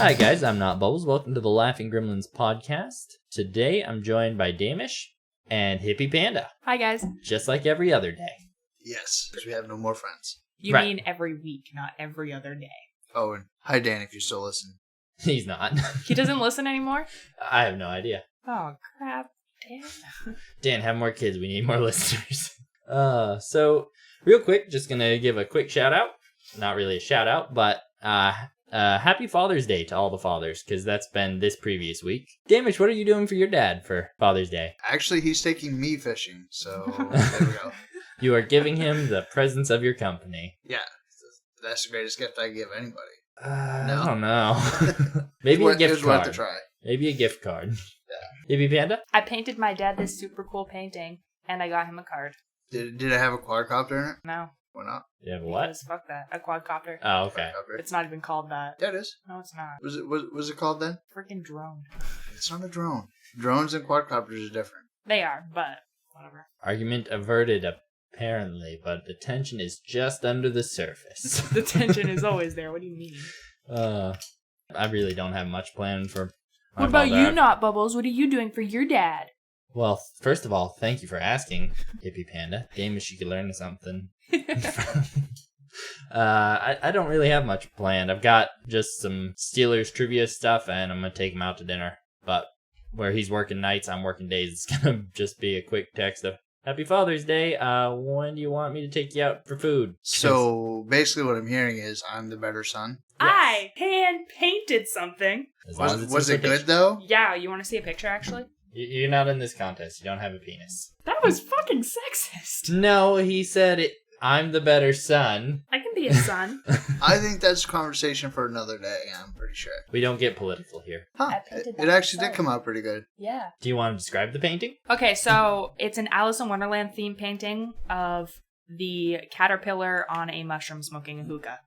Hi guys, I'm Not Bubbles. Welcome to the Laughing Gremlins podcast. Today I'm joined by Damish and Hippie Panda. Hi guys. Just like every other day. Yes, because we have no more friends. You Right. mean every week, not every other day. Oh, and hi Dan, if you're still listening. He's not. He doesn't listen anymore? I have no idea. Oh, crap. Damn. Dan, have more kids. We need more listeners. So real quick, just gonna give a quick shout out. Not really a shout out, but happy Father's Day to all the fathers, because that's been this previous week. Damish, what are you doing for your dad for Father's Day? Actually, he's taking me fishing, so there we go. You are giving him the presence of your company. Yeah, that's the greatest gift I can give anybody. I don't know. Maybe a gift It was worth card. a try. Maybe a gift card. Yeah. Hippie Panda? I painted my dad this super cool painting, and I got him a card. Did it have a quadcopter in it? No. Why not? You have a what? Because fuck that. A quadcopter. Oh, okay. Quadcopter? It's not even called that. Yeah, it is. No, it's not. Was it called then? Freaking drone. It's not a drone. Drones and quadcopters are different. They are, but whatever. Argument averted, apparently, but the tension is just under the surface. The tension is always there. What do you mean? I really don't have much planned for my What about father. you, Not Bubbles? What are you doing for your dad? Well, first of all, thank you for asking, Hippie Panda. Damish, you could learn something. I don't really have much planned. I've got just some Steelers trivia stuff, and I'm going to take him out to dinner. But where he's working nights, I'm working days. It's going to just be a quick text of, Happy Father's Day. When do you want me to take you out for food? So basically, what I'm hearing is I'm the better son. Yes. I hand-painted something. As long as it's Was in it quotation. good though? Yeah, you want to see a picture, actually? You're not in this contest. You don't have a penis. That was fucking sexist. No, he said it. I'm the better son. I can be a son. I think that's a conversation for another day. I'm pretty sure. We don't get political here. Huh? I painted It that actually did myself. come out pretty good. Yeah. Do you want to describe the painting? Okay, so it's an Alice in Wonderland theme painting of the caterpillar on a mushroom smoking a hookah.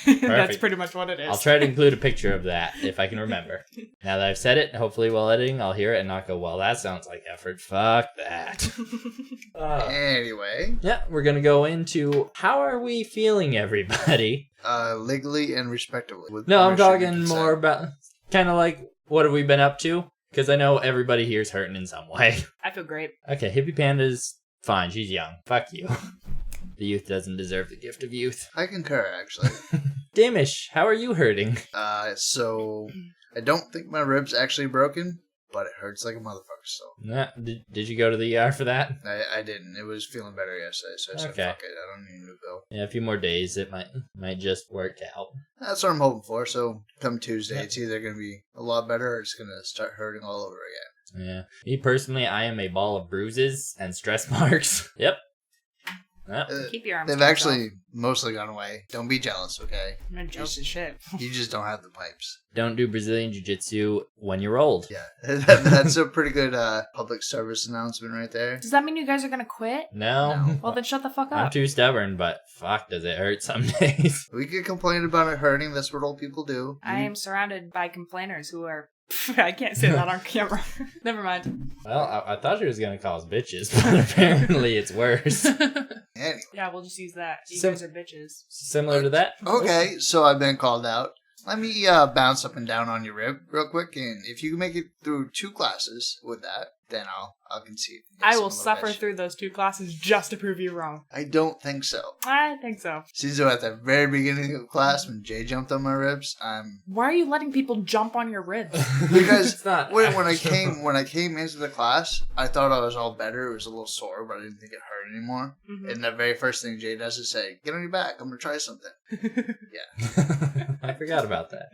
That's pretty much what it is. I'll try to include a picture of that if I can remember. Now that I've said it, hopefully while editing, I'll hear it and not go, well, that sounds like effort. Fuck that. Anyway, Yeah, we're going to go into how are we feeling, everybody? legally and respectively. with No, I'm permission and talking consent. more about kind of like what have we been up to? Because I know everybody here is hurting in some way. I feel great. Okay, Hippie Panda's fine. She's young. Fuck you. The youth doesn't deserve the gift of youth. I concur, actually. Damish, how are you hurting? So I don't think my rib's actually broken, but it hurts like a motherfucker. So Nah, did you go to the ER for that? I didn't. It was feeling better yesterday, so I said, Okay. "Fuck it, I don't need a new bill." Yeah, a few more days, it might just work out. That's what I'm hoping for. So come Tuesday, Yeah. it's either gonna be a lot better or it's gonna start hurting all over again. Yeah. Me personally, I am a ball of bruises and stress marks. Yep. Yep. Keep your arms They've to yourself. actually mostly gone away. Don't be jealous, okay? I'm gonna joke as shit. You just don't have the pipes. Don't do Brazilian Jiu-Jitsu when you're old. Yeah, that's a pretty good public service announcement right there. Does that mean you guys are gonna quit? No. No. Well, then shut the fuck I'm up. too stubborn, but fuck, does it hurt some days. We could complain about it hurting. That's what old people do. I am surrounded by complainers who are... I can't say that on camera. Never mind. Well, I thought she was going to call us bitches, but apparently it's worse. Anyway. Yeah, we'll just use that. You Sim- guys are bitches. Similar to that? Okay, so I've been called out. Let me bounce up and down on your rib real quick, and if you can make it through 2 classes with that, then I'll concede. I will suffer through those 2 classes just to prove you wrong. I don't think so. I think so. See, so at the very beginning of class, when Jay jumped on my ribs, Why are you letting people jump on your ribs? because It's not when I actual. came into the class, I thought I was all better. It was a little sore, but I didn't think it hurt anymore. Mhm. And the very first thing Jay does is say, "Get on your back. I'm gonna try something." I forgot about that.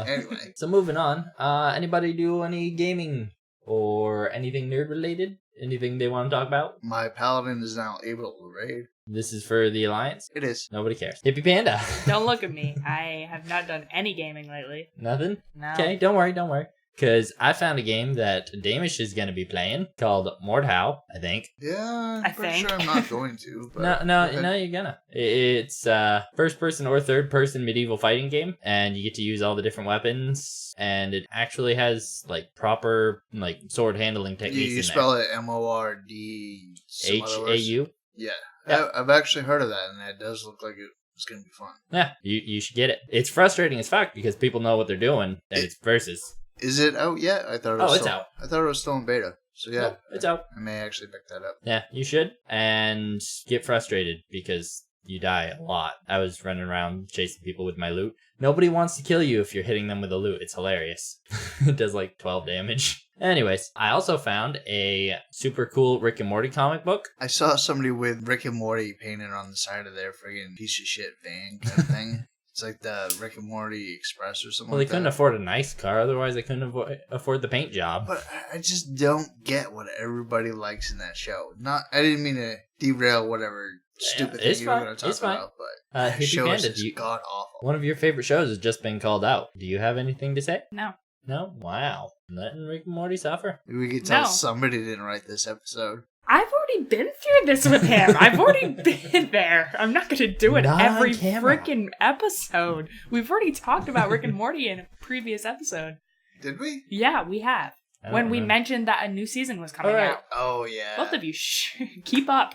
Anyway, So moving on, anybody do any gaming or anything nerd related? Anything they want to talk about? my paladin is now able to raid. This is for the Alliance? It is. Nobody cares. Hippie Panda. Don't look at me. I have not done any gaming lately. Nothing? No. Okay, don't worry. Because I found a game that Damish is going to be playing called Mordhau, I think. Yeah, I I'm pretty think. sure I'm not going to. But No, okay. you're gonna. It's first person or third person medieval fighting game, and you get to use all the different weapons, and it actually has like proper like sword handling techniques. You in spell it MORD. there. HAU. Yeah, Yep. I've actually heard of that, and it does look like it It's going to be fun. Yeah, you should get it. It's frustrating as fuck because people know what they're doing, and it's versus. Is it out yet? I thought it was it's out. I thought it was still in beta. So yeah, Nope, it's out. I may actually pick that up. Yeah, you should. And get frustrated because you die a lot. I was running around chasing people with my loot. Nobody wants to kill you if you're hitting them with a loot. It's hilarious. It does like 12 damage. Anyways, I also found a super cool Rick and Morty comic book. I saw somebody with Rick and Morty painted on the side of their friggin' piece of shit van kind of thing. It's like the Rick and Morty Express or something. Well, they couldn't afford a nice car, otherwise they couldn't afford the paint job. But I just don't get what everybody likes in that show. I didn't mean to derail whatever stupid thing you were going to talk about, but that show is just god awful. One of your favorite shows has just been called out. Do you have anything to say? No. No? Wow. Letting Rick and Morty suffer. We could tell somebody didn't write this episode. I've already been through this with him. I've already been there. I'm not going to do it every freaking episode. We've already talked about Rick and Morty in a previous episode. Did we? Yeah, we have. When we mentioned that a new season was coming out. Oh, yeah. Both of you, keep up.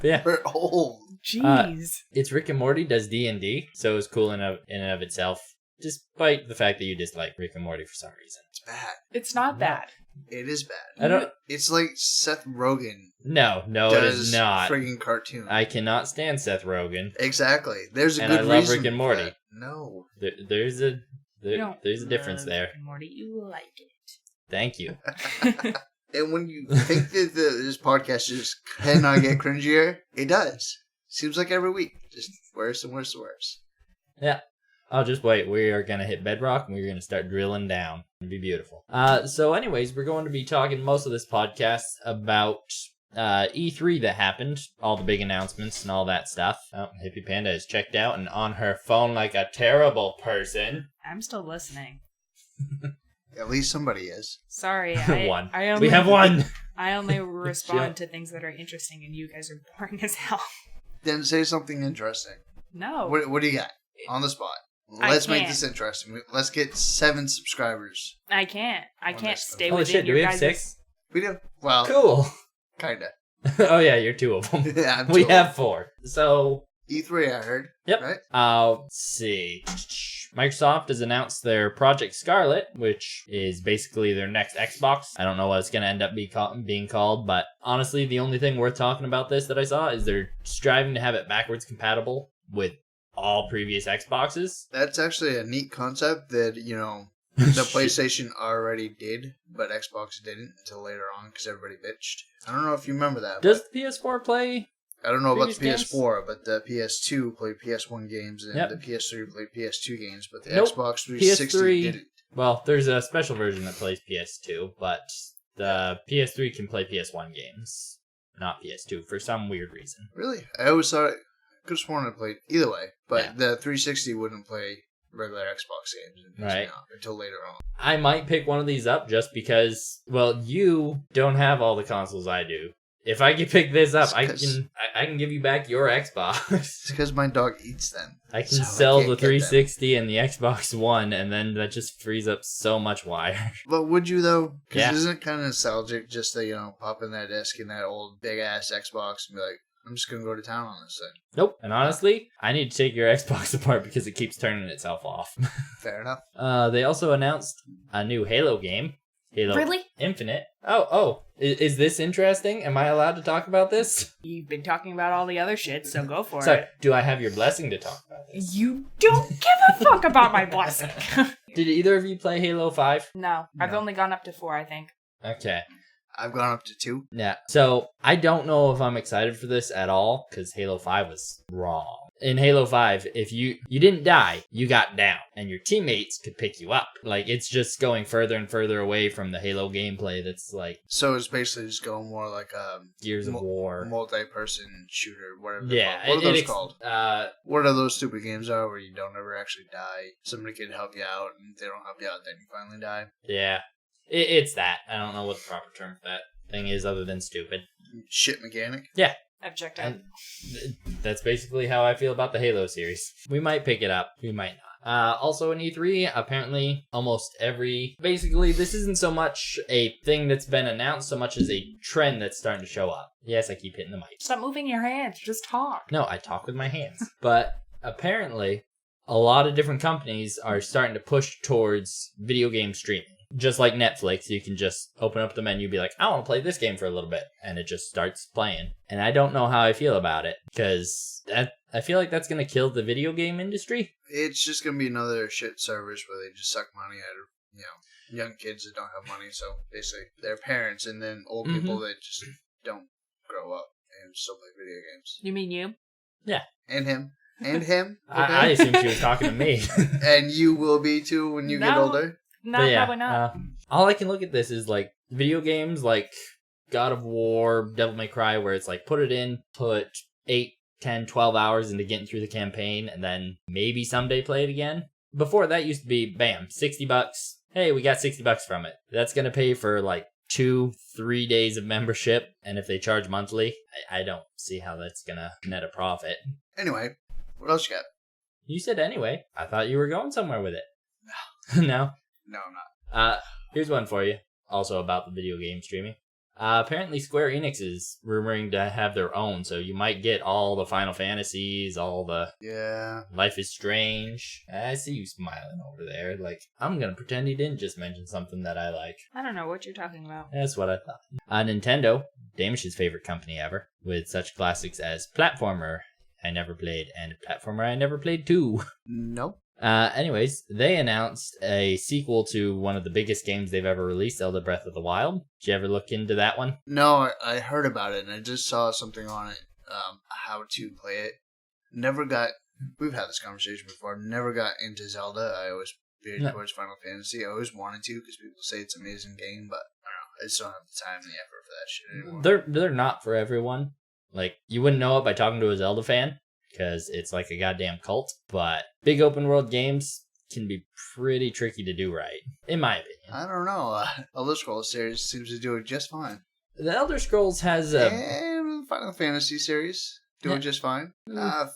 Yeah. We're old. Jeez. It's Rick and Morty does D&D, so it's cool in and of itself. Despite the fact that you dislike Rick and Morty for some reason. It's bad. It's not bad. It is bad. It's like Seth Rogen. No, it is not. Friggin' cartoon. I cannot stand Seth Rogen. Exactly. There's a good reason. And I love Rick and Morty. No. There's a difference there. Rick and Morty, you like it. Thank you. And when you think that this podcast just cannot get cringier, it does. Seems like every week, just worse and worse and worse. Yeah. Oh, just wait. We are going to hit bedrock and we're going to start drilling down. It'll be beautiful. So anyways, we're going to be talking most of this podcast about E3 that happened, all the big announcements and all that stuff. Oh, Hippie Panda is checked out and on her phone like a terrible person. I'm still listening. At least somebody is. Sorry. One. We have one. I only respond to things that are interesting and you guys are boring as hell. Then say something interesting. No. What do you got? On the spot. Let's make this interesting. Let's get 7 subscribers. I can't stay Holy within shit, do your we have guys' 6? We do. Well, cool. Kinda. Oh yeah, you're 2 of them. Yeah, we have 4. So E3, I heard. Yep. Right? Let's see. Microsoft has announced their Project Scarlet, which is basically their next Xbox. I don't know what it's going to end up being called, but honestly, the only thing worth talking about this that I saw is they're striving to have it backwards compatible with all previous Xboxes. That's actually a neat concept that, the PlayStation already did, but Xbox didn't until later on because everybody bitched. I don't know if you remember that. Does the PS4 play? I don't know about the games? PS4, but the PS2 played PS1 games and the PS3 played PS2 games, but the Xbox 360 PS3 didn't. Well, there's a special version that plays PS2, but the PS3 can play PS1 games, not PS2, for some weird reason. Really? I always thought it could have sworn it played either way, but the 360 wouldn't play regular Xbox games until later on. I might pick one of these up just because, well, you don't have all the consoles I do. If I can pick this up, I can give you back your Xbox. It's because my dog eats them. I can sell the 360 and the Xbox One, and then that just frees up so much wire. But would you, though? Because isn't it kind of nostalgic just to, pop in that disc in that old big-ass Xbox and be like, I'm just going to go to town on this thing? Nope. And honestly, I need to take your Xbox apart because it keeps turning itself off. Fair enough. They also announced a new Halo game. Halo really? Infinite. Oh. Is this interesting? Am I allowed to talk about this? You've been talking about all the other shit, so go for Sorry, it. Do I have your blessing to talk about this? You don't give a fuck about my blessing. Did either of you play Halo 5? No. I've only gone up to 4, I think. Okay. I've gone up to 2. Yeah. So, I don't know if I'm excited for this at all, because Halo 5 was wrong. In Halo 5, if you didn't die, you got down, and your teammates could pick you up. Like, it's just going further and further away from the Halo gameplay that's like... So it's basically just going more like a... Gears of War. Multi-person shooter, whatever they're called. What are those called? What are those stupid games where you don't ever actually die? Somebody can help you out, and if they don't help you out, then you finally die? Yeah. It's that. I don't know what the proper term for that thing is other than stupid. Shit mechanic? Yeah. Objective. And that's basically how I feel about the Halo series. We might pick it up. We might not. Also in E3, apparently basically this isn't so much a thing that's been announced so much as a trend that's starting to show up. Yes, I keep hitting the mic. Stop moving your hands. Just talk. No, I talk with my hands. But apparently, a lot of different companies are starting to push towards video game streaming. Just like Netflix, you can just open up the menu, be like, I want to play this game for a little bit, and it just starts playing. And I don't know how I feel about it, because I feel like that's going to kill the video game industry. It's just going to be another shit service where they just suck money out of, young kids that don't have money. So basically, their parents and then old people that just don't grow up and still play video games. You mean you? Yeah. And him. And him. Okay. I assume she was talking to me. And you will be too when you get older. No, yeah, probably not. All I can look at this is like video games like God of War, Devil May Cry, where it's like put 8, 10, 12 hours into getting through the campaign and then maybe someday play it again. Before that used to be, bam, $60. Hey, we got $60 from it. That's going to pay for like 2-3 days of membership. And if they charge monthly, I don't see how that's going to net a profit. Anyway, what else you got? You said anyway. I thought you were going somewhere with it. No. No? No, I'm not. Here's one for you, also about the video game streaming. Apparently Square Enix is rumoring to have their own, so you might get all the Final Fantasies, all the Life is Strange. I see you smiling over there, like, I'm gonna pretend you didn't just mention something that I like. I don't know what you're talking about. That's what I thought. Nintendo, Damish's favorite company ever, with such classics as Platformer I never played, and Platformer I never played 2. Nope. Anyways, they announced a sequel to one of the biggest games they've ever released, Zelda Breath of the Wild. Did you ever look into that one? No, I heard about it, and I just saw something on it, how to play it. We've had this conversation before, never got into Zelda. I always veered towards Final Fantasy. I always wanted to, because people say it's an amazing game, but I don't know, I just don't have the time and the effort for that shit anymore. They're not for everyone. Like, you wouldn't know it by talking to a Zelda fan, because it's like a goddamn cult, but big open world games can be pretty tricky to do right, in my opinion. I don't know. Elder Scrolls series seems to do it just fine. The Elder Scrolls has and the Final Fantasy series doing just fine.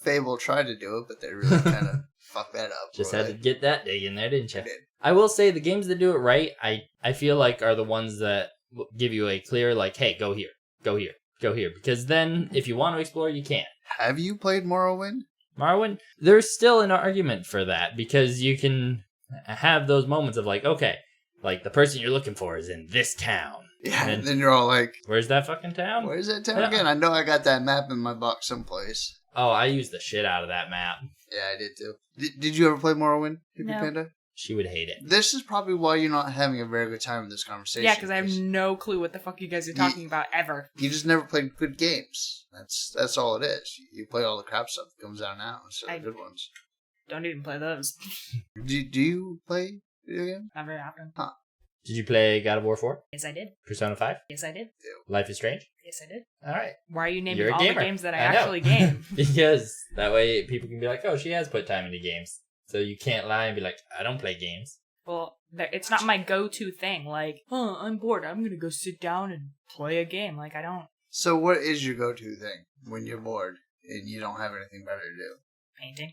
Fable tried to do it, but they really kind of fucked that up. Just had to get that dig in there, didn't you? I did. I will say the games that do it right, I feel like are the ones that give you a clear, like, hey, go here, go here, go here. Because then, if you want to explore, you can. Have you played Morrowind? Morrowind? There's still an argument for that, because you can have those moments of like, okay, like the person you're looking for is in this town. Yeah, and then you're all like, where's that fucking town? Where's that town again? I know I got that map in my box someplace. Oh, I used the shit out of that map. Yeah, I did too. Did you ever play Morrowind, Hippie Panda? She would hate it. This is probably why you're not having a very good time with this conversation. Yeah, because I have no clue what the fuck you guys are talking about ever. You just never played good games. That's all it is. You play all the crap stuff that comes out now instead of the good ones. Don't even play those. Do you play video games? Not very often. Huh. Did you play God of War 4? Yes, I did. Persona 5? Yes, I did. Life is Strange? Yes, I did. All right. Why are you naming all the games that I actually know. game? Because that way people can be like, oh, she has put time into games. So you can't lie and be like, I don't play games. Well, it's not my go-to thing. Like, I'm bored. I'm going to go sit down and play a game. Like, I don't. So what is your go-to thing when you're bored and you don't have anything better to do? Painting.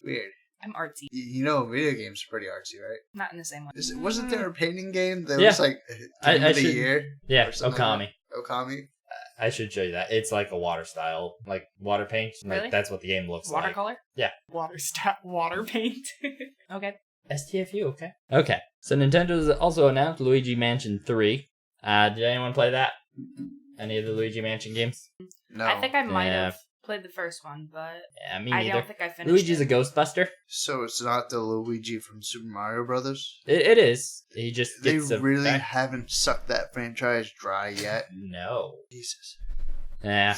Weird. I'm artsy. You know, video games are pretty artsy, right? Not in the same way. Wasn't there a painting game that was like game of the year? Yeah, Okami. Like Okami? I should show you that. It's like a water style, like water paint. Really? Like, that's what the game looks Watercolor? like. Yeah. Water paint. Okay. STFU, okay. Okay. So Nintendo's also announced Luigi Mansion 3. Did anyone play that? Any of the Luigi Mansion games? No. I think I might have played the first one, but yeah, me neither. I don't think I finished Luigi's it. a Ghostbuster. So it's not the Luigi from Super Mario Brothers? It is. He just gets They really haven't sucked that franchise dry yet? No. Jesus. Yeah.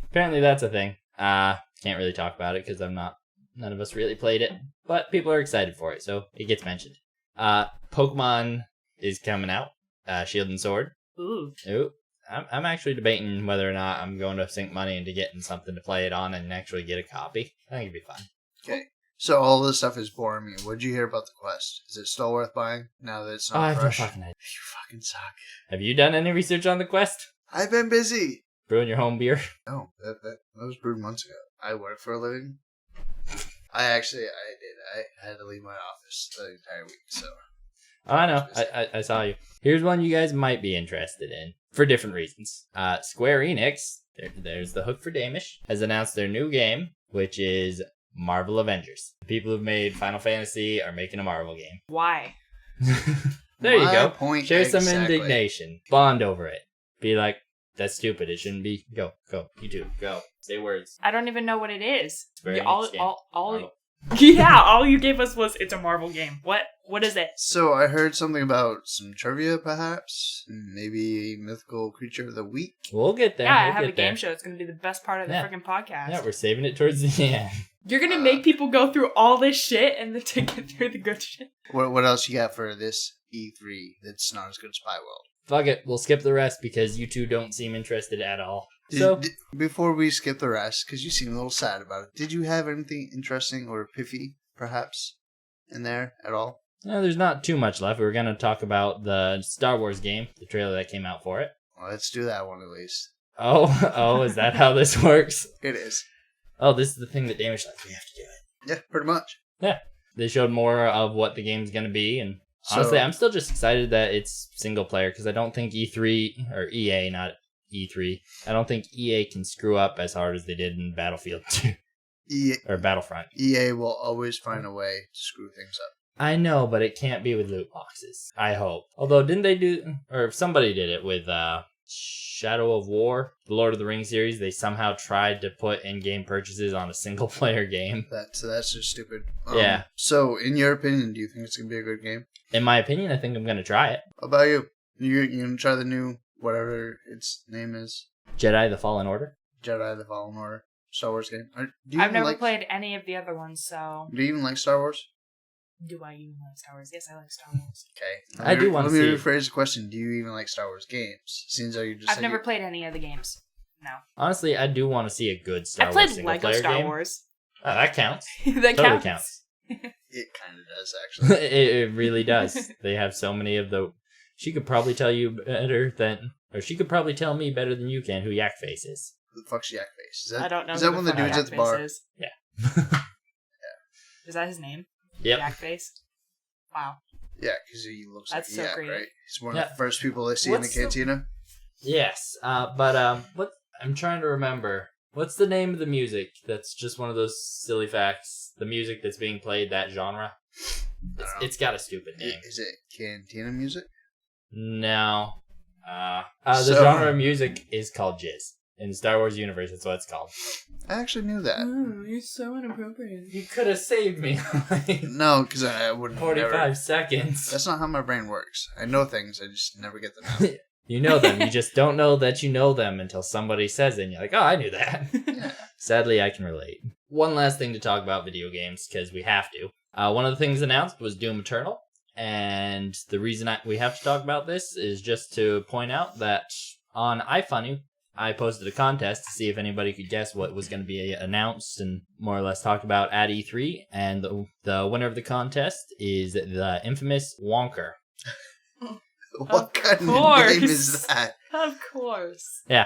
Apparently that's a thing. Can't really talk about it because none of us really played it, but people are excited for it, so it gets mentioned. Pokemon is coming out. Shield and Sword. Ooh. I'm actually debating whether or not I'm going to sink money into getting something to play it on and actually get a copy. I think it'd be fun. Okay. So all this stuff is boring me. What'd you hear about the Quest? Is it still worth buying now that it's not fresh? I have no fucking idea. You fucking suck. Have you done any research on the Quest? I've been busy. Brewing your home beer? No, that was brewed months ago. I work for a living. I did. I had to leave my office the entire week, so. Oh, I know. I saw you. Here's one you guys might be interested in, for different reasons. Square Enix, there's the hook for Damish, has announced their new game, which is Marvel Avengers. The people who've made Final Fantasy are making a Marvel game. Why? There you My go. point Share some exactly. indignation. Bond over it. Be like, that's stupid. It shouldn't be. Go. You two, go. Say words. I don't even know what it is. Very all, neat game. all, Marvel. yeah, all you gave us was it's a Marvel game. What is it? So I heard something about some trivia, perhaps. Maybe mythical creature of the week. We'll get there. Yeah, I We'll have a get there. game show. It's going to be the best part of the Yeah. freaking podcast. Yeah, we're saving it towards the end. You're going to make people go through all this shit and then to get through the good shit. What else you got for this E3 that's not as good as Spy World? Fuck it. We'll skip the rest because you two don't seem interested at all. Before we skip the rest, because you seem a little sad about it, did you have anything interesting or piffy, perhaps, in there at all? No, there's not too much left. We were going to talk about the Star Wars game, the trailer that came out for it. Well, let's do that one at least. Oh, is that how this works? It is. Oh, this is the thing that Damish like, we have to do it. Yeah, pretty much. Yeah. They showed more of what the game's going to be, and honestly, I'm still just excited that it's single player, because I don't think E3, or EA, not E3, I don't think EA can screw up as hard as they did in Battlefield 2, or Battlefront. EA will always find a way to screw things up. I know, but it can't be with loot boxes. I hope. Although, didn't they do, or somebody did it with Shadow of War, the Lord of the Rings series? They somehow tried to put in-game purchases on a single-player game. That's just stupid. Yeah. So, in your opinion, do you think it's going to be a good game? In my opinion, I think I'm going to try it. How about you? You going to try the new, whatever its name is? Jedi The Fallen Order? Jedi the Fallen Order. Star Wars game. I've never played any of the other ones, so... Do you even like Star Wars? Do I even like Star Wars? Yes, I like Star Wars. Okay. I do want to see... Let me rephrase the question. Do you even like Star Wars games? Seems like you just I've never played any of the games. No. Honestly, I do want to see a good Star I Wars played single Lego player Star game. Wars. Oh, that counts. That Totally counts. It kind of does, actually. it really does. They have so many of the... She could probably tell you better than... Or she could probably tell me better than you can who Yak Face is. Who the fuck's Yak Face? Is that, I don't know. Is who that one of the fuck dudes at the Jackface bar? Is. Yeah. Is that his name? Yep. Jackface? Wow. Yeah, because he looks That's like so a yak, creative. right? He's one of the first people they see in the What's the- cantina. Yes. But what... I'm trying to remember. What's the name of the music? That's just one of those silly facts. The music that's being played, that genre. It's got a stupid name. Is it cantina music? No. The genre of music is called Jizz. In the Star Wars universe, that's what it's called. I actually knew that. Oh, you're so inappropriate. You could have saved me like No, because I wouldn't. 45 seconds. That's not how my brain works. I know things, I just never get them out. You know them. You just don't know that you know them until somebody says it and you're like, oh, I knew that. Yeah. Sadly, I can relate. One last thing to talk about video games, because we have to. One of the things announced was Doom Eternal. And the reason we have to talk about this is just to point out that on iFunny, I posted a contest to see if anybody could guess what was going to be announced and more or less talked about at E3. And the winner of the contest is the infamous Wonker. What kind of name is that? Of course. Yeah.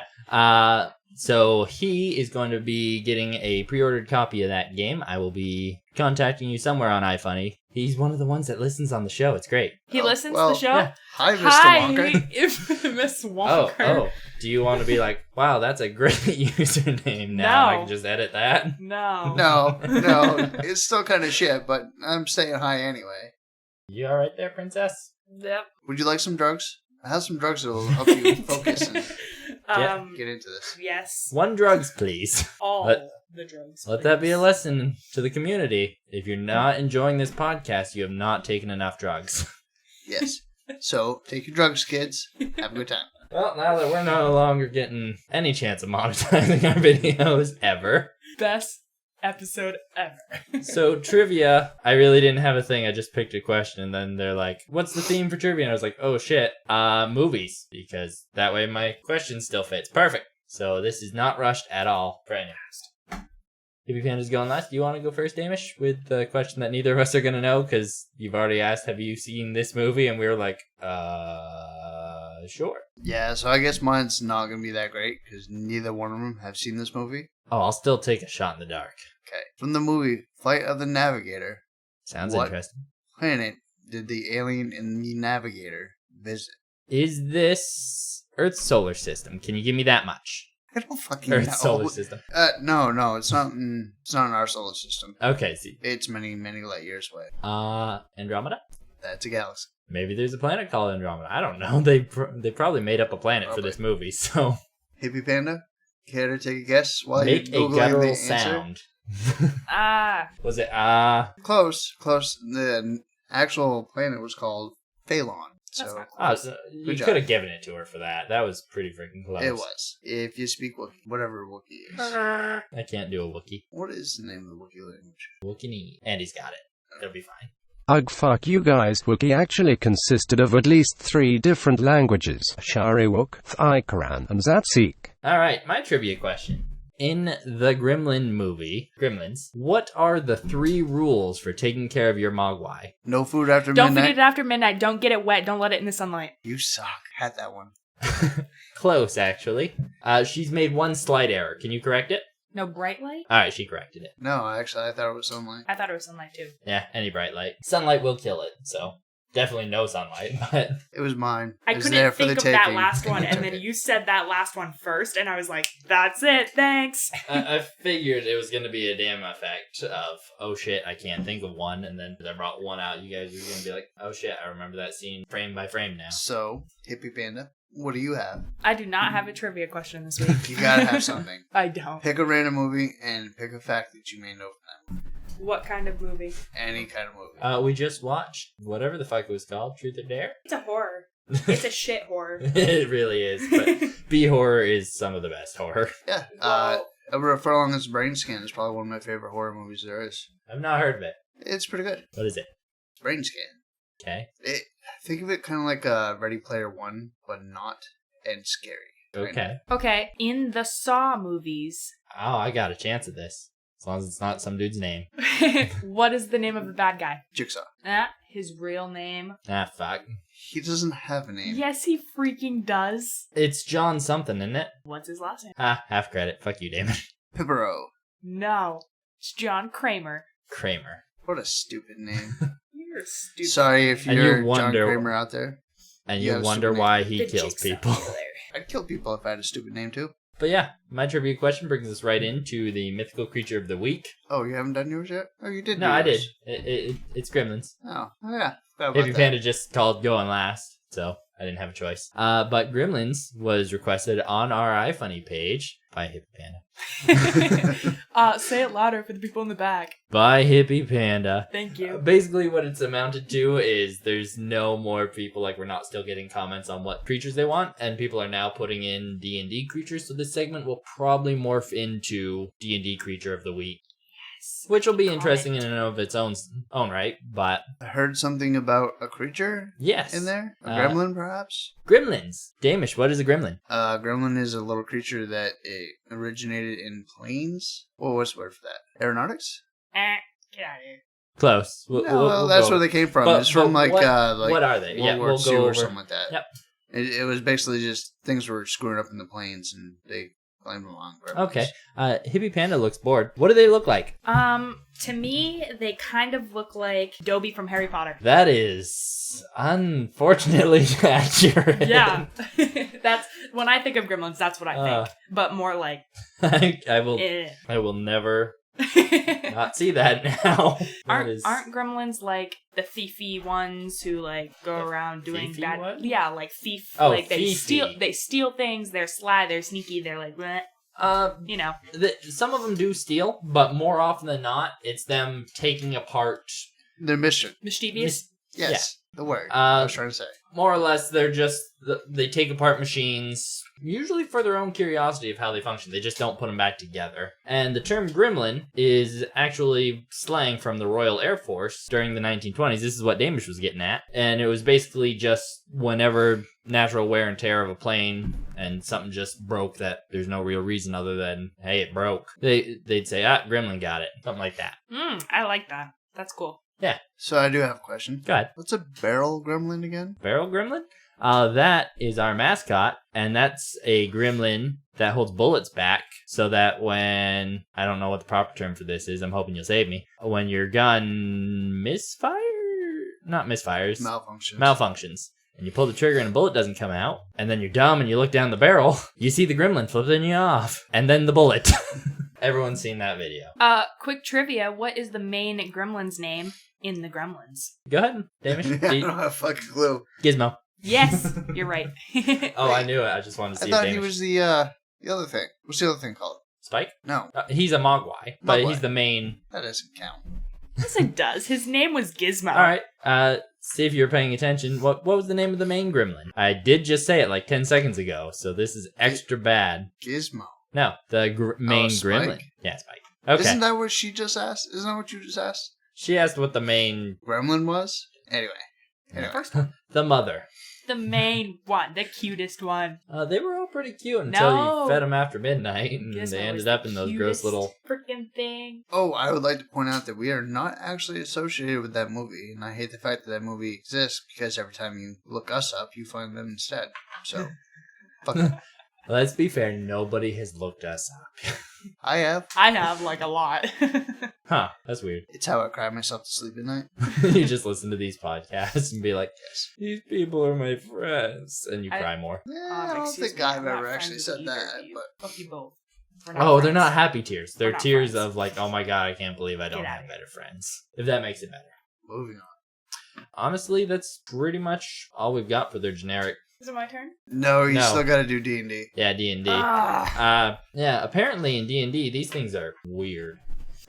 So he is going to be getting a pre-ordered copy of that game. I will be contacting you somewhere on iFunny. He's one of the ones that listens on the show. It's great. He listens to well, the show? yeah. Hi, Mr. Hi, Wonker. infamous Wonker. Oh. Do you want to be like, wow, that's a great username now? No. I can just edit that? No. No. It's still kind of shit, but I'm saying hi anyway. You all right there, princess? Yep. Would you like some drugs? I have some drugs that will help you focus and get into this. Yes. One drugs, please. All Let- the drugs. Let that be a lesson to the community. If you're not enjoying this podcast, you have not taken enough drugs. Yes. So, take your drugs, kids. Have a good time. Well, now that we're no longer getting any chance of monetizing our videos ever. Best episode ever. So, trivia, I really didn't have a thing. I just picked a question, and then they're like, what's the theme for trivia? And I was like, oh shit, movies. Because that way my question still fits. Perfect. So, this is not rushed at all. Brand new. Hippie Panda's going last. Do you want to go first, Damish, with the question that neither of us are going to know? Because you've already asked, have you seen this movie? And we were like, sure. Yeah, so I guess mine's not going to be that great because neither one of them have seen this movie. Oh, I'll still take a shot in the dark. Okay. From the movie Flight of the Navigator, Sounds What? interesting. planet did the alien in the Navigator visit? Is this Earth's solar system? Can you give me that much? I don't fucking Earth know. solar system. No, it's not. It's not in our solar system. Okay, see. It's many, many light years away. Andromeda? That's a galaxy. Maybe there's a planet called Andromeda. I don't know. They probably made up a planet for this movie, so... Hippie Panda? Care to take a guess while Make you're a Googling guttural the answer? sound. Was it, Close. The actual planet was called Phalon. That's So not close. so you Good job. could have given it to her for that. That was pretty freaking close. it was. If you speak Wookiee, whatever Wookiee is. I can't do a Wookiee. What is the name of the Wookiee language? Wookiee. Andy's got it. It'll be fine. Ugh, fuck you guys. Wookiee actually consisted of at least 3 different languages: Shariwook, Thaikaran, and Zatsik. Alright, my trivia question. In the Gremlin movie, Gremlins, what are the 3 rules for taking care of your Mogwai? No food after Don't midnight. feed it after midnight. Don't get it wet. Don't let it in the sunlight. You suck. Had that one. Close, actually. She's made one slight error. Can you correct it? No bright light? Alright, she corrected it. No, actually, I thought it was sunlight. I thought it was sunlight too. Yeah, any bright light. Sunlight will kill it, so definitely no sunlight, but... It was mine. I It was couldn't there for think the of that taking, last one, you and took then it. you said that last one first, and I was like, that's it, thanks. I figured it was going to be a damn effect of, oh shit, I can't think of one, and then I brought one out, you guys were going to be like, oh shit, I remember that scene frame by frame now. So, Hippie Panda, what do you have? I do not have a trivia question this week. You gotta have something. I don't. Pick a random movie and pick a fact that you may know from that. What kind of movie? Any kind of movie. We just watched whatever the fuck it was called, Truth or Dare? It's a horror. It's a shit horror. It really is, but B-horror is some of the best horror. Yeah. Well- Furlong's Brain Scan is probably one of my favorite horror movies there is. I've not heard of it. It's pretty good. What is it? Brain Scan. Okay. Think of it kind of like a Ready Player One, but not and scary. Kind Okay. Okay, in the Saw movies, Oh, I got a chance at this. As long as it's not some dude's name. what is the name of the bad guy? Jigsaw. His real name? Ah, fuck. He doesn't have a name. Yes, he freaking does. It's John something, isn't it? What's his last name? Ah, half credit. Fuck you, damn it. Pipero. No, it's John Kramer. Kramer. What a stupid name. You're stupid. Sorry if And you're you John wonder- Kramer out there. And You you have a wonder stupid why name. he The kills Jigsaw people. Killer. I'd kill people if I had a stupid name too. But yeah, my trivia question brings us right into the mythical creature of the week. Oh, you haven't done yours yet? Oh, you did. No, do I did. yours. It's Gremlins. Oh yeah. Forgot about Hippie that. Panda just called going last, so I didn't have a choice. But Gremlins was requested on our iFunny page by Hippie Panda. Say it louder for the people in the back. By Hippie Panda. Thank you. Basically, what it's amounted to is there's no more people, like, we're not still getting comments on what creatures they want, and people are now putting in D&D creatures, so this segment will probably morph into D&D creature of the week, which will be interesting in and of its own right, but I heard something about a creature yes. in there. A Uh, gremlin, perhaps. Gremlins. Damish, what is a gremlin? Gremlin is a little creature that originated in planes. Well, what's the word for that? Aeronautics? Get out of here. Close. No, that's where they came from. But- it's from but like what are they? World Yeah, War we'll II go or over. something like that. Yep. It was basically just things were screwing up in the planes, and they claimed them on Gremlins. Okay. Hippie Panda looks bored. What do they look like? To me, they kind of look like Dobby from Harry Potter. That is unfortunately accurate. Yeah. That's when I think of gremlins, that's what I think. But more like I will. eh. I will never not see that now. Aren't gremlins like the thiefy ones who like go around doing thiefy bad? ones? Yeah, like thief. Oh, like they thiefy. steal things. They're sly. They're sneaky. They're like, bleh, you know. Some of them do steal, but more often than not, it's them taking apart. Their mission. Mischievous. Yes, the word I was trying to say. More or less, they're just they take apart machines, usually for their own curiosity of how they function. They just don't put them back together. And the term gremlin is actually slang from the Royal Air Force during the 1920s. This is what Damish was getting at. And it was basically just whenever natural wear and tear of a plane and something just broke that there's no real reason other than, hey, it broke. They'd say, gremlin got it. Something like that. I like that. That's cool. Yeah. So I do have a question. Go ahead. What's a barrel gremlin again? Barrel gremlin? That is our mascot, and that's a gremlin that holds bullets back so that when, I don't know what the proper term for this is, I'm hoping you'll save me, when your gun misfires? Not misfires. Malfunctions. Malfunctions. and you pull the trigger and a bullet doesn't come out, and then you're dumb and you look down the barrel, you see the gremlin flipping you off, and then the bullet. Everyone's seen that video. Quick trivia, what is the main gremlin's name in the Gremlins? Go ahead, Damish. I don't have a fucking clue. Gizmo. Yes, you're right. Oh, I knew it. I just wanted to see I thought if he Damish... was the other thing. What's the other thing called? Spike? No, He's a Mogwai, but Mogwai. he's the main... that doesn't count. Yes, it does. His name was Gizmo. Alright, see if you're paying attention. What was the name of the main gremlin? I did just say it like 10 seconds ago, so this is extra bad. Gizmo. No, the main Spike? gremlin. Yeah, Spike. Okay. Isn't that what she just asked? Isn't that what you just asked? She asked what the main... Gremlin was? Anyway. First one. The mother. The main one. The cutest one. They were all pretty cute until No. you fed them after midnight, and Gizmo they was ended the up in those gross cutest little... freaking thing. Oh, I would like to point out that we are not actually associated with that movie, and I hate the fact that that movie exists because every time you look us up, you find them instead. So, fuck it. Let's be fair, nobody has looked us up. I have. I have, like, a lot. Huh, that's weird. It's how I cry myself to sleep at night. You just listen to these podcasts and be like, these people are my friends, and you cry more. I don't Excuse think me, I've I'm not ever friends actually with said either that, of you. but Fuck you both. We're Oh, they're friends. not happy tears. They're We're not tears friends. of like, oh my god, I can't believe I don't Get out have of better friends. If that makes it better. moving on. Honestly, that's pretty much all we've got for their generic. Is it my turn? No, you No. still gotta do D&D. Yeah, D&D. Ah. Yeah, apparently in D&D, these things are weird.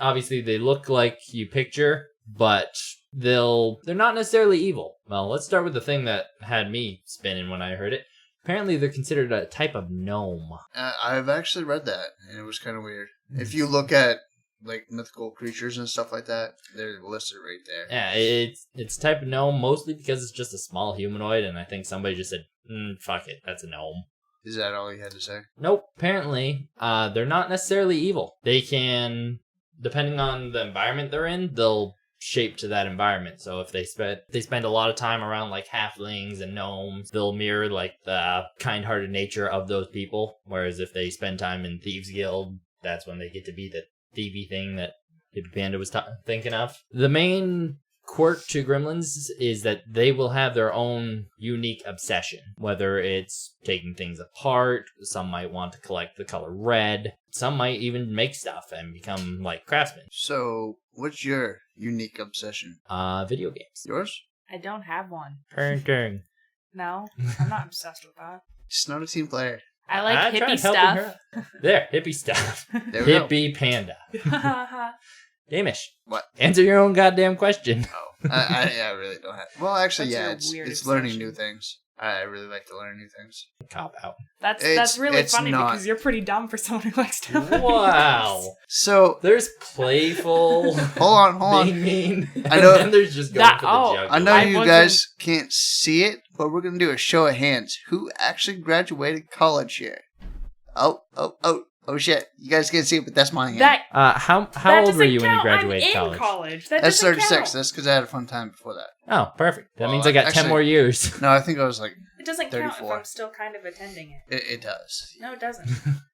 Obviously, they look like you picture, but they're not necessarily evil. Well, let's start with the thing that had me spinning when I heard it. Apparently, they're considered a type of gnome. I've actually read that, and it was kind of weird. If you look at like mythical creatures and stuff like that, they're listed right there. Yeah, it's type of gnome mostly because it's just a small humanoid, and I think somebody just said, fuck it, that's a gnome. Is that all you had to say? Nope. Apparently, they're not necessarily evil. They can, depending on the environment they're in, they'll shape to that environment. So if they spend a lot of time around like halflings and gnomes, they'll mirror like the kind-hearted nature of those people. Whereas if they spend time in Thieves Guild, that's when they get to be the thievy thing that Hippie Panda was thinking of. The main quirk to Gremlins is that they will have their own unique obsession, whether it's taking things apart. Some might want to collect the color red. Some might even make stuff and become like craftsmen. So, what's your unique obsession? Video games. Yours? I don't have one. Turn. No, I'm not obsessed with that. Just not a team player. I like I hippie tried helping stuff. her. There, hippie stuff. There we go. Hippie Panda. I Damish. What? Answer your own goddamn question. Oh, I really don't have. Well, actually, What's yeah, your it's weird learning obsession? new things. I really like to learn new things. Cop out. That's really it's funny not. because you're pretty dumb for someone who likes to learn Wow. So, There's playful, hold on. being mean, and I know- then there's just going That- for the oh, jugular. I know I you wasn't- guys can't see it, but we're gonna do a show of hands. Who actually graduated college here? Oh shit! You guys can't see it, but that's my hand. That. How that old were doesn't you when you count. graduated I'm in college? That That's doesn't 36. count. That's because I had a fun time before that. Oh, perfect. That Well, means I got 10 actually- more years. No, I think I was like, It doesn't count if 34. I'm still kind of attending it. it does. No, it doesn't.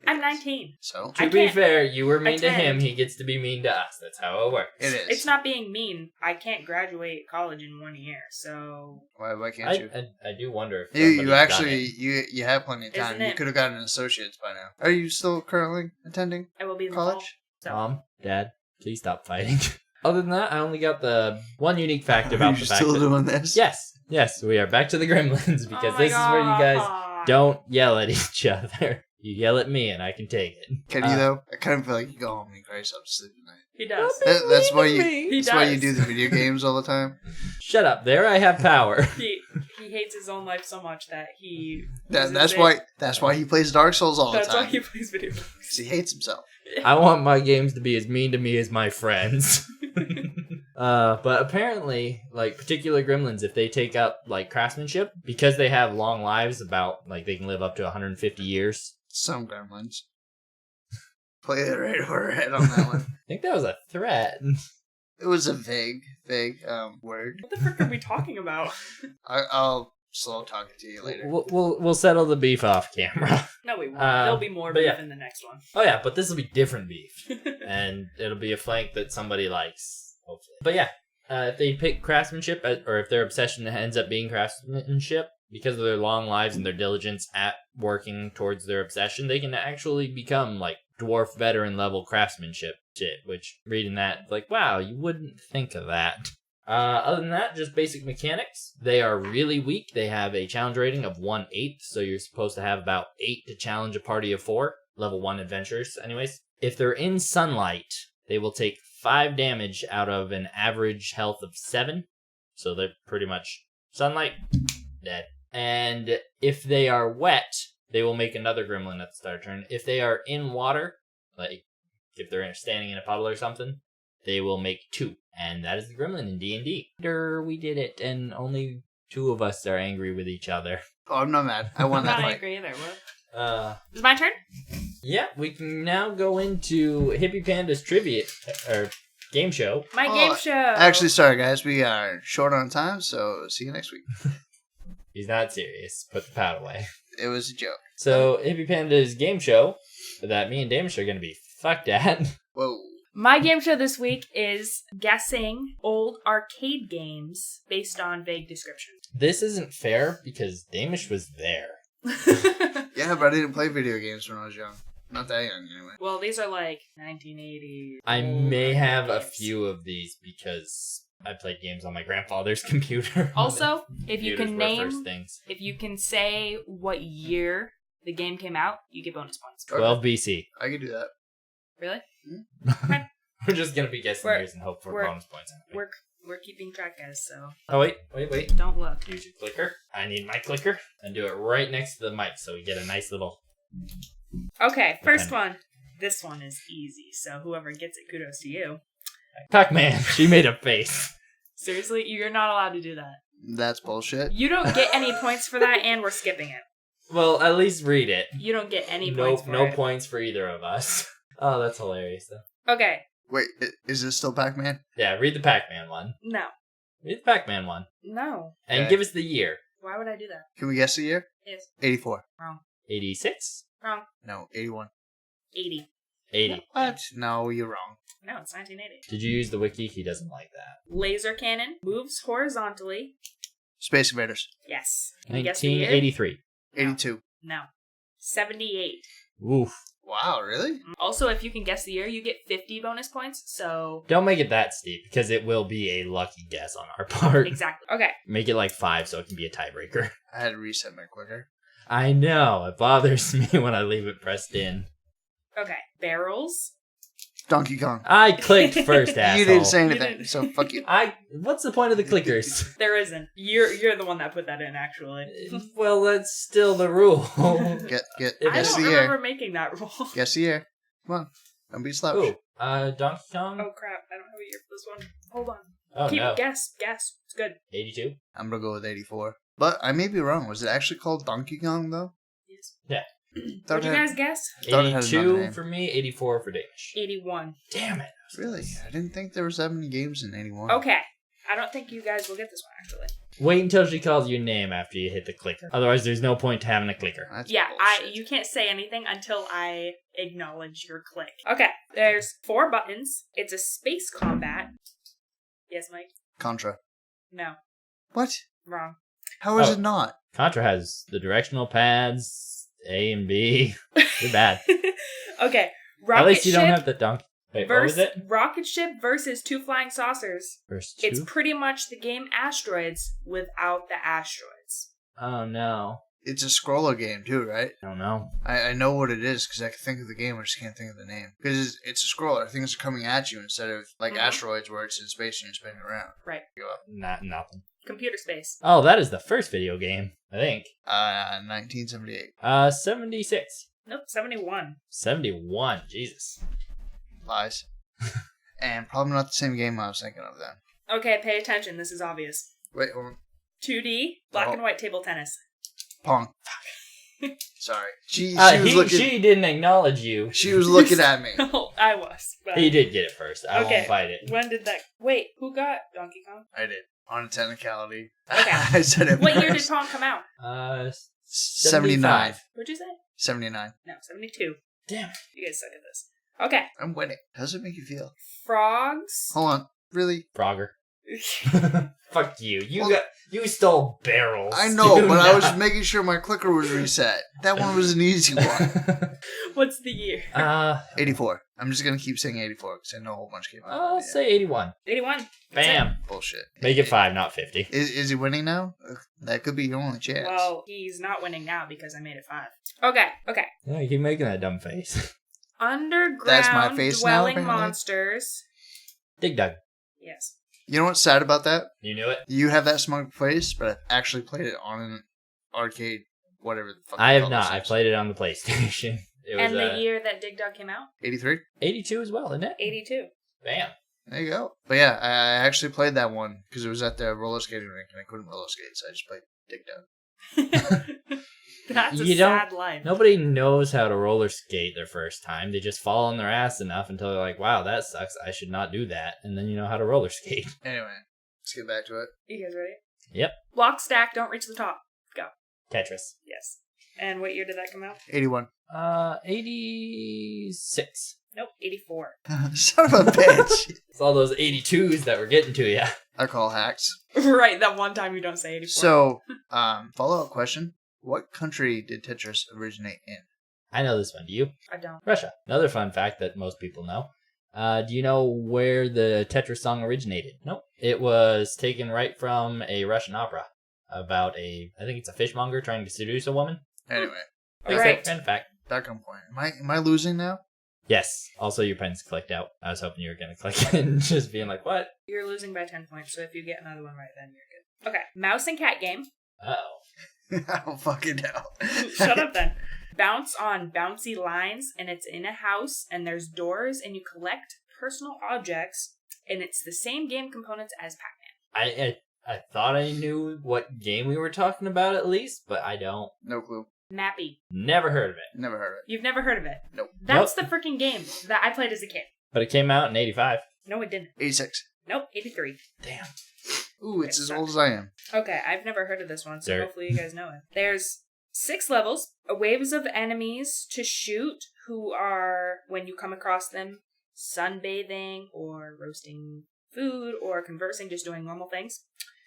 I'm 19. So I To be can't fair, you were mean to attend. him, he gets to be mean to us. That's how it works. it is. It's not being mean. I can't graduate college in 1 year, so Why can't you? I do wonder if You somebody's done actually it. you have plenty of time. Isn't You it- could have gotten an associate's by now. Are you still currently attending I will be in the college? fall. So. Mom, Dad, please stop fighting. Other than that, I only got the one unique fact about Are you the fact still that... doing this? Yes, we are back to the Gremlins because Oh my this is where you guys God. don't yell at each other. You yell at me and I can take it. Can you though? I kind of feel like you go home and you cry yourself to sleep at night. He does. That's why you. He That's why you does. do the video games all the time. Shut up. There I have power. He hates his own life so much that he. That's why he plays Dark Souls all the That's why time. he plays video games. 'Cause he hates himself. I want my games to be as mean to me as my friends. But apparently, like, particular gremlins, if they take up, like, craftsmanship, because they have long lives, about, like, they can live up to 150 years. Some gremlins. Play it right over head on that one. I think that was a threat. It was a vague word. What the frick are we talking about? I'll slow talk it to you later. We'll settle the beef off camera. No, we won't. Uh, There'll be more but beef yeah. in the next one. Oh yeah, but this will be different beef. And it'll be a flank that somebody likes, hopefully. But yeah, if they pick craftsmanship, or if their obsession ends up being craftsmanship, because of their long lives and their diligence at working towards their obsession, they can actually become like dwarf veteran level craftsmanship shit, which reading that, like, wow, you wouldn't think of that. Other than that, just basic mechanics. They are really weak. They have a challenge rating of 1/8, so you're supposed to have about 8 to challenge a party of 4. Level 1 adventurers, anyways. If they're in sunlight, they will take 5 damage out of an average health of 7. So they're pretty much sunlight, dead. And if they are wet, they will make another gremlin at the start of turn. If they are in water, like if they're standing in a puddle or something, they will make 2. And that is the gremlin in D&D. We did it, and only 2 of us are angry with each other. Oh, I'm not mad. I won I'm that not fight. angry either. What? Is it my turn? Yeah, we can now go into Hippie Panda's trivia, or game show. My game show. Actually, sorry, guys. We are short on time, so see you next week. He's not serious. Put the pad away. It was a joke. So, Hippie Panda's game show that me and Damish are going to be fucked at. Whoa. My game show this week is guessing old arcade games based on vague descriptions. This isn't fair because Damish was there. Yeah, but I didn't play video games when I was young. Not that young, anyway. Well, these are like 1980. I old may arcade have a games. few of these because I played games on my grandfather's computer. Also, if you can Computers were first name, things. if you can say what year the game came out, you get bonus points. 12 BC. I could do that. Really? We're just going to be guessing We're- years and hope for we're- bonus points. We're keeping track, guys. So Oh, wait. don't look. Use your clicker. I need my clicker. And do it right next to the mic so we get a nice little... Okay, first Okay. one. This one is easy. So whoever gets it, kudos to you. Pac-Man. She made a face. Seriously, you're not allowed to do that. That's bullshit. You don't get any points for that, and we're skipping it. Well, at least read it. You don't get any No, points for no it. points for either of us. Oh, that's hilarious, though. Okay, Wait, is this still Pac-Man? Yeah, read the Pac-Man one. no. Read the Pac-Man one. No. And Okay. give us the year. Why would I do that? Can we guess the year? Yes. 84. Wrong. 86? Wrong. No, 81. 80. 80. What? No, you're wrong. No, it's 1980. Did you use the wiki? He doesn't like that. Laser cannon moves horizontally. Space Invaders. Yes. Can you guess the year? 1983. 82. No. 78. Oof. Wow, really? Also, if you can guess the year, you get 50 bonus points. So Don't make it that steep, because it will be a lucky guess on our part. exactly. Okay. Make it like 5 so it can be a tiebreaker. I had to reset my clicker. I know. It bothers me when I leave it pressed in. Okay. Barrels. Donkey Kong. I clicked first, asshole. You didn't say You anything, didn't. so fuck you. What's the point of the clickers? There isn't. You're the one that put that in, actually. Well, that's still the rule. Get, I I guess don't the remember year. making that rule. Guess the year. Come on. Don't be slouch. Ooh, Donkey Kong? Oh crap! I don't have a year for this one. Hold on. Oh, Keep no. guess. It's good. 82? I'm gonna go with 84. But I may be wrong. Was it actually called Donkey Kong, though? Yes. Yeah. Thought What'd you it had- guys guess? Thought it had another 82 name. for me, 84 for Danish. 81. Damn it. Really? I didn't think there was that many games in 81. Okay. I don't think you guys will get this one actually. Wait until she calls your name after you hit the clicker. Otherwise, there's no point to having a clicker. That's Yeah, bullshit. you can't say anything until I acknowledge your click. Okay. There's 4 buttons. It's a space combat. Yes, Mike? Contra. No. What? Wrong. How is Oh. it not? Contra has the directional pads, A and B. They're bad. Okay. At Rocket least you ship don't have the donkey. Wait, what was versus it? rocket ship versus 2 flying saucers. First It's 2? pretty much the game Asteroids without the asteroids. Oh, no. It's a scroller game, too, right? I don't know. I know what it is because I can think of the game. I just can't think of the name. Because it's a scroller. Things are coming at you instead of like Mhm. asteroids where it's in space and you're spinning around. Right. Nothing. Computer space. Oh, that is the first video game, I think. 1978. 76. Nope, 71. 71. Jesus. Lies. And probably not the same game I was thinking of then. Okay, pay attention. This is obvious. Wait, hold on. 2D, black Oh. and white table tennis. Pong. Sorry. She was looking. She didn't acknowledge you. She was looking at me. Oh, I was. But He did get it first. I Okay. won't fight it. When did that... Wait, who got Donkey Kong? I did. On a technicality. Okay. I said it What year did first. Pong come out? 79. What'd you say? 79. No, 72. Damn it. You guys suck at this. Okay. I'm winning. How does it make you feel? Frogs. Hold on. Really? Frogger. Fuck you. You stole barrels. I know, Do but I was not- making sure my clicker was reset. That one was an easy one. What's the year? 84. I'm just gonna keep saying 84 because I know a whole bunch came out. I'll say 81. 81. Bam. Bullshit. Make it 5, not 50. Is he winning now? That could be your only chance. Well, he's not winning now because I made it 5. Okay. Yeah, you keep making that dumb face. Underground That's my face now, dwelling apparently. monsters. Dig Dug. Yes. You know what's sad about that? You knew it? You have that smug face, but I've actually played it on an arcade, whatever the fuck. I they have call not. those I things. played it on the PlayStation. It was And the year that Dig Dug came out? 83. 82 as well, isn't it? 82. Bam. There you go. But yeah, I actually played that one because it was at the roller skating rink and I couldn't roller skate, so I just played Dig Dug. That's a You don't- sad life. Nobody knows how to roller skate their first time. They just fall on their ass enough until they're like, wow, that sucks. I should not do that. And then you know how to roller skate. Anyway, let's get back to it. You guys ready? Yep. Block, stack, don't reach the top. Go. Tetris. Yes. And what year did that come out? 81. 86. Nope, 84. Son of a bitch. It's all those 82s that were getting to you. I call hacks. Right, that one time you don't say 84. So, follow-up question. What country did Tetris originate in? I know this one. Do you? I don't. Russia. Another fun fact that most people know. Do you know where the Tetris song originated? Nope. It was taken right from a Russian opera about I think it's a fishmonger trying to seduce a woman. Anyway, Right. Fun fact. back on point. Am I losing now? Yes. Also, your pen's clicked out. I was hoping you were going to click it and just being like, what? You're losing by 10 points, so if you get another one right, then you're good. Okay, mouse and cat game. Uh-oh. I don't fucking know. Shut up then. Bounce on bouncy lines, and it's in a house, and there's doors, and you collect personal objects, and it's the same game components as Pac-Man. I thought I knew what game we were talking about at least, but I don't. No clue. Mappy. Never heard of it. Never heard of You've never heard of it? Nope. That's the freaking game that I played as a kid. But it came out in 85. No, it didn't. it. 86. Nope, 83. Damn. Ooh, it's It as sucked. old as I am. Okay, I've never heard of this one, so Dirt. hopefully you guys know it. There's 6 levels, waves of enemies to shoot who are, when you come across them, sunbathing or roasting food or conversing, just doing normal things.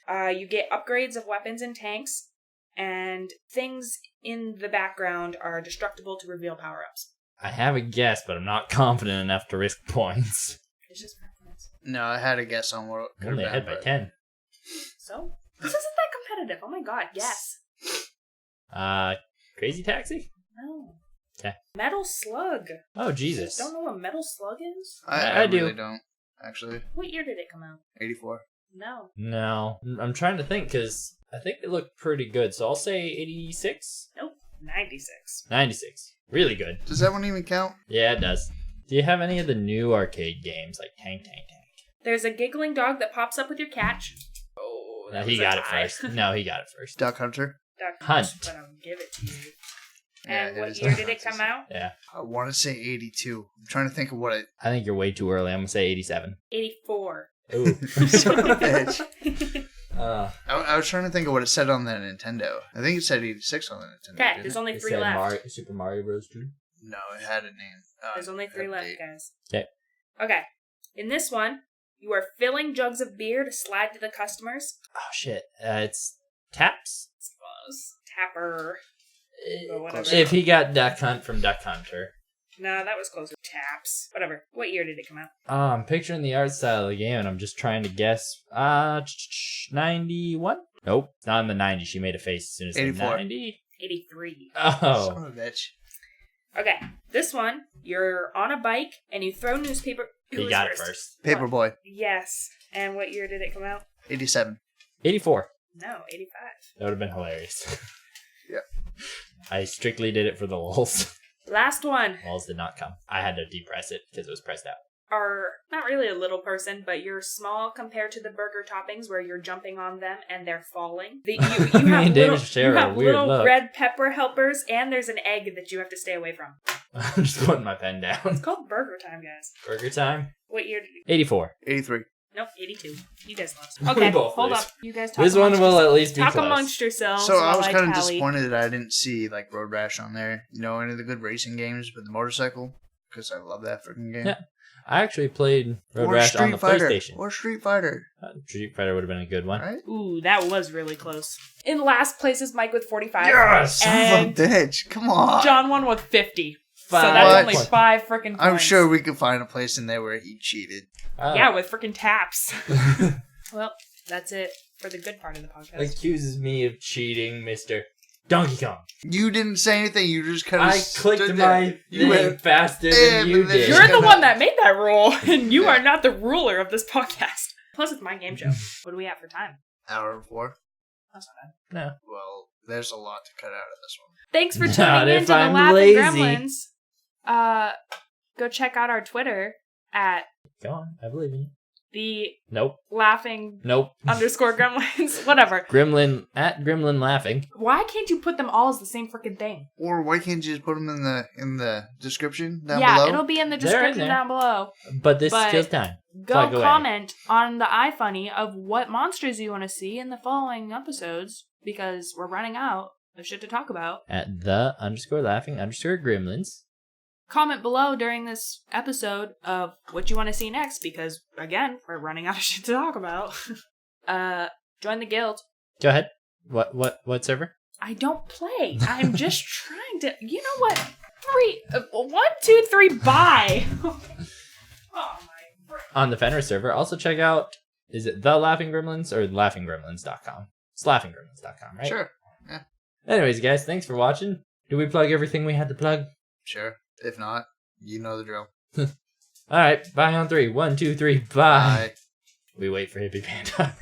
You get upgrades of weapons and tanks, and things in the background are destructible to reveal power-ups. I have a guess, but I'm not confident enough to risk points. It's just preference. No, I had a guess on what it I'm could only have ahead been. by 10. So, this isn't that competitive. Oh my god, yes. Crazy Taxi? No. 'Kay. Metal Slug. Oh, Jesus. Don't know what Metal Slug is? I I do. really don't, actually. What year did it come out? 84. No. No. I'm trying to think, because I think they look pretty good, so I'll say 86? Nope. 96. 96. Really good. Does that one even count? Yeah, it does. Do you have any of the new arcade games, like Tank Tank Tank? There's a giggling dog that pops up with your catch. Oh, that he was a got it tie. first. No, he got it first. Duck Hunter? Duck Hunt. But I'll give it to you. Yeah, And it what is year Duck did it Hunt. come out? Yeah. I want to say 82. I'm trying to think of what it... I think you're way too early. I'm going to say 87. 84. Ooh. Son of a bitch. uh, I was trying to think of what it said on the Nintendo. I think it said 86 on the Nintendo. Okay, didn't there's it? only it 3 said left. Super Mario Bros. 2. No, it had a name. There's only 3 left, update. guys. Okay. Okay. In this one, you are filling jugs of beer to slide to the customers. Oh, shit. It's Taps? It's close. Tapper. Or whatever. If he got Duck Hunt from Duck Hunter. No, that was closer. Taps. Whatever. What year did it come out? I'm picturing the art style of the game, and I'm just trying to guess. 91? Nope. It's not in the 90s. She made a face as soon as 84. 90. 83. Oh. Son of a bitch. Okay. This one, you're on a bike and you throw newspaper. Who He was got it first. Paperboy. Yes. And what year did it come out? 87. 84. No, 85. That would have been hilarious. Yeah. I strictly did it for the lulz. Last one. Lulz did not come. I had to depress it because it was pressed out. Are not really a little person, but you're small compared to the burger toppings where you're jumping on them and they're falling. You Me have and little, David share you a have weird little look. red pepper helpers, and there's an egg that you have to stay away from. I'm just putting my pen down. It's called Burger Time, guys. Burger time? What year did you... 84. 83. Nope, 82. You guys lost. We Okay, both hold lose. up. You guys talk This one amongst will yourselves. at least be Talk close. amongst yourselves. So I while was kind of tally. disappointed that I didn't see like Road Rash on there. You know, any of the good racing games with the motorcycle. because I love that freaking game. Yeah. I actually played Road Or Rash on Street the Fighter. PlayStation. Or Street Fighter. Street Fighter would have been a good one. Right? Ooh, that was really close. In last place is Mike with 45. Yes! Son of And a bitch. Come on. John won with 50. So 5 that's What? only 5 freaking points. I'm sure we could find a place in there where he cheated. Yeah, with freaking taps. Well, that's it for the good part of the podcast. Accuses me of cheating, Mr. Donkey Kong. You didn't say anything. You just kind of I clicked my You thing went, faster "Eh," than you but then did. you You're the gonna- one that made that rule, and you are not the ruler of this podcast. Plus, it's my game show. What do we have for time? hour and 4. That's not bad. No. Well, there's a lot to cut out of this one. Thanks for Not tuning in if to the I'm Laughing lazy. Gremlins. Go check out our Twitter at Go on, I believe in you. the Nope. laughing Nope. underscore gremlins. Whatever. Gremlin laughing. Why can't you put them all as the same freaking thing? Or why can't you just put them in the description down yeah, below? it'll be in the They're in description there. down below. But this But- kills time. Go Plug away. comment on the iFunny of what monsters you want to see in the following episodes because we're running out of shit to talk about. At the_laughing_gremlins. Comment below during this episode of what you want to see next because, again, we're running out of shit to talk about. Join the guild. Go ahead. What server? I don't play. I'm just trying to. You know what? 1, 2, 3. Bye. Oh my. On the Fenris server. Also check out, is it The Laughing Gremlins or laughinggremlins.com? It's laughinggremlins.com, right? Sure. Anyways, guys, thanks for watching. Did we plug everything we had to plug? Sure. If not, you know the drill. Alright, bye on 3. 1, 2, 3, bye. Bye. We wait for Hippie Panda.